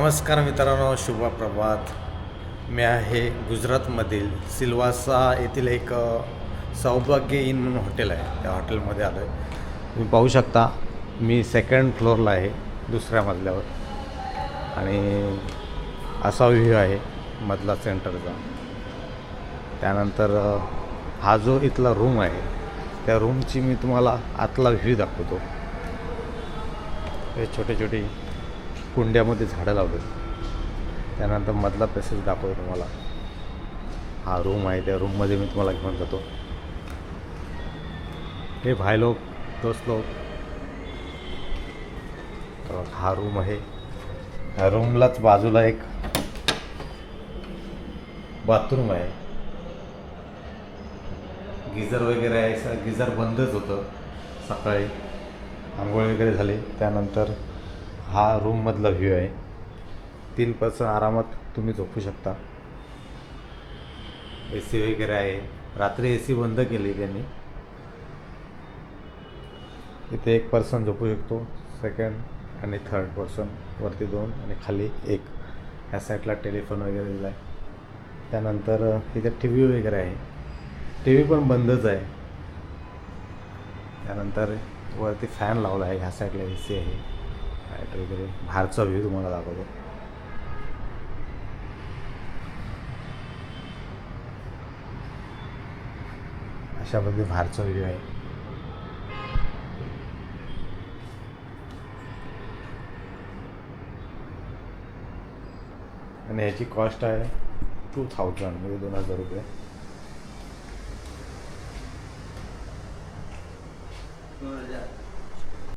नमस्कार मित्रांनो, शुभ प्रभात. मी आहे गुजरातमधील सिल्वासा येथील एक सौभाग्य इन म्हणून हॉटेल आहे. त्या हॉटेलमध्ये आलो आहे. तुम्ही पाहू शकता, मी सेकंड फ्लोअरला आहे, दुसऱ्या मजल्यावर. आणि असा व्ह्यू आहे मधला सेंटरचा. त्यानंतर हा जो इथला रूम आहे, त्या रूमची मी तुम्हाला आतला व्ह्यू दाखवतो. हे छोटे छोटे कुंड्यामध्ये झाडं लावले. त्यानंतर मधला पॅसेज दाखवतो तुम्हाला. हा रूम आहे, त्या रूममध्ये मी तुम्हाला घेऊन जातो. हे भाई लोक, दोस्त लोक, तर हा रूम आहे. ह्या रूमलाच बाजूला एक बाथरूम आहे. गिझर वगैरे आहे. गिझर बंदच होतं. सकाळी आंघोळ वगैरे झाली. त्यानंतर हा रूममधला व्ह्यू आहे. 3 पर्सन आरामात तुम्ही झोपू शकता. ए सी वगैरे आहे. रात्री ए सी बंद केली त्यांनी. इथे 1 पर्सन झोपू शकतो. सेकंड आणि थर्ड पर्सन. वरती 2 आणि खाली 1. ह्या साईडला टेलिफोन वगैरे दिला आहे. त्यानंतर इथे टी व्ही वगैरे आहे. टी व्ही पण बंदच आहे. त्यानंतर वरती फॅन लावला आहे. ह्या साईडला ए सी आहे. लाईट वगैरे. बाहेरचा व्ह्यू तुम्हाला दाखवतो. अशा पद्धतीने बाहेरचा व्ह्यू आहे. आणि याची कॉस्ट आहे 2000 म्हणजे 2000 रुपये.